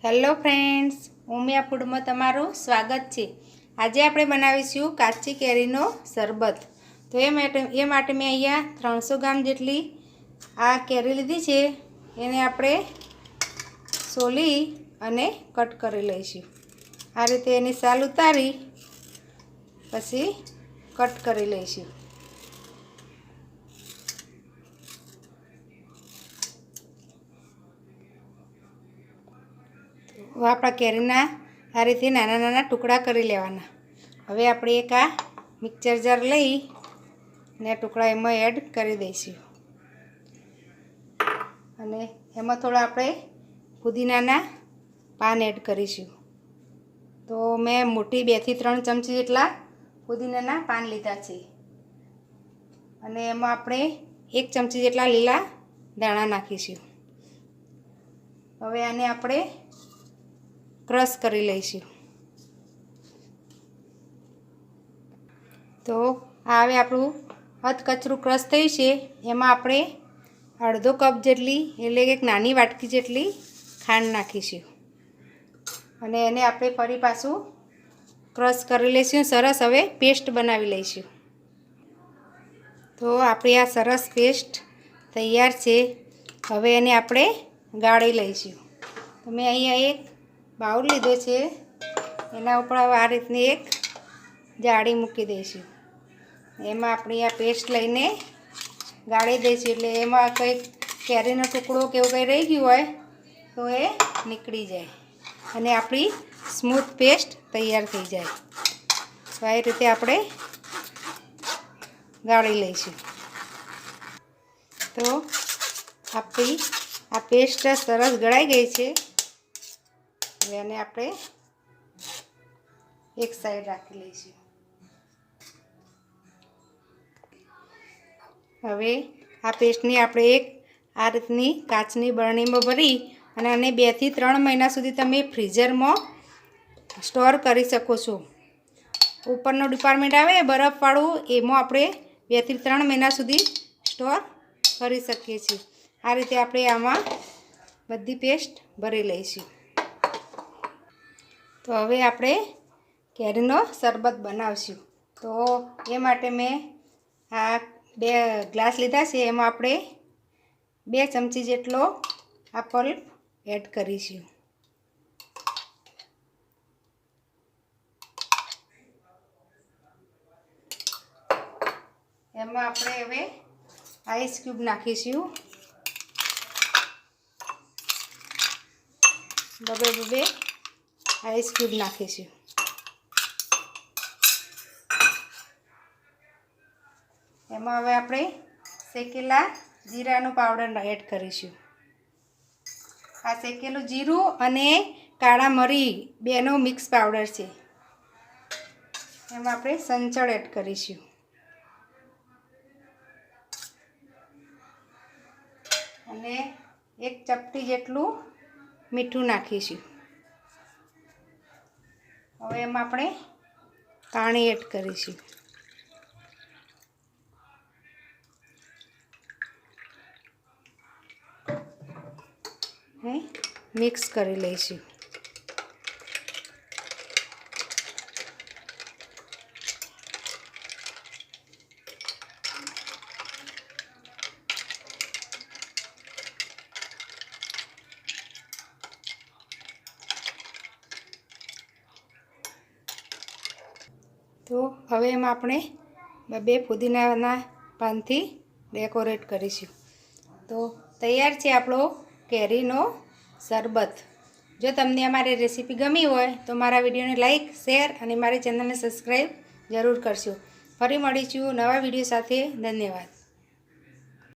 Hello friends, Umiya ફૂડમાં તમારું સ્વાગત છે। આજે આપણે બનાવીશું કાચી કેરીનો શરબત। તો એ માટે મેં અહીંયા 300 ગ્રામ જેટલી આ કેરી લીધી છે। એને આપણે સોલી અને કટ કરી લઈશું। આ રીતે એની સાલ ઉતારી પછી કટ કરી લઈશું। આપણા કેરીના આ રીતે નાના નાના ટુકડા કરી લેવાના। હવે આપણે એક આ મિક્સર જાર લઈ ને ટુકડા એમાં એડ કરી દઈશું અને એમાં થોડા આપણે પુદીનાના પાન એડ કરીશું। તો મેં મોટી 2 થી 3 ચમચી જેટલા પુદીનાના પાન લીધા છે અને એમાં આપણે 1 ચમચી જેટલા લીલા દાણા નાખીશું। હવે આને આપણે ક્રશ કરી લઈશું। તો આ હવે આપણું અધકચરું ક્રશ થયું છે। એમાં આપણે અડધો કપ જેટલી એટલે એક નાની વાટકી જેટલી ખાંડ નાખીશું અને એને આપણે ફરી પાછું ક્રશ કરી લઈશું। સરસ હવે પેસ્ટ બનાવી લઈશું। તો આપણી આ સરસ પેસ્ટ તૈયાર છે। હવે એને આપણે ગાળી લઈશું। તો મેં અહીંયા એક બાઉલ લીધો છે, એના ઉપર આ રીતની એક જાળી મૂકી દઈશું। એમાં આપણે આ પેસ્ટ લઈને ગાળી દઈશું એટલે એમાં કંઈક કેરીનો ટુકડો કે એવું કંઈ રહી ગયું હોય તો એ નીકળી જાય અને આપણી સ્મૂથ પેસ્ટ તૈયાર થઈ જાય। તો આ રીતે આપણે ગાળી લઈશું। તો આપણી આ પેસ્ટ સરસ ગળાઈ ગઈ છે। હવે આને આપણે એક સાઈડ રાખી લઈશું। હવે આ પેસ્ટની આપણે એક આ રીતની કાચની બરણીમાં ભરી અને આને 2 થી 3 મહિના સુધી તમે ફ્રીઝરમાં સ્ટોર કરી શકો છો। ઉપરનો ડિપાર્ટમેન્ટ આવે બરફવાળું, એમાં આપણે 2 થી 3 મહિના સુધી સ્ટોર કરી શકીએ છીએ। આ રીતે આપણે આમાં બધી પેસ્ટ ભરી લઈશું। તો હવે આપણે કેરીનો શરબત બનાવશું। તો એ માટે મેં આ 2 ગ્લાસ લીધા છે, એમાં આપણે 2 ચમચી જેટલો આ પલ્પ એડ કરીશું। એમાં આપણે હવે આઈસ ક્યુબ નાખીશું। બબે આઈસ ક્યુબ નાખીશું। એમાં હવે આપણે શેકેલા જીરાનો પાવડર એડ કરીશું। આ શેકેલું જીરું અને કાળા મરી બેનો મિક્સ પાવડર છે। એમાં આપણે સંચળ એડ કરીશું અને 1 ચપટી જેટલું મીઠું નાખીશું। હવે એમાં આપણે પાણી એડ કરીશું ને મિક્સ કરી લઈશું। તો હવે એમાં આપણે 2 પુદીનાના પાનથી ડેકોરેટ કરીશું। તો તૈયાર છે આપણો કેરીનો શરબત। જો તમને અમારી રેસીપી ગમી હોય તો મારા વિડીયોને લાઈક, શેર અને મારી ચેનલને સબસ્ક્રાઈબ જરૂર કરશો। ફરી મળીશું નવા વિડીયો સાથે। ધન્યવાદ।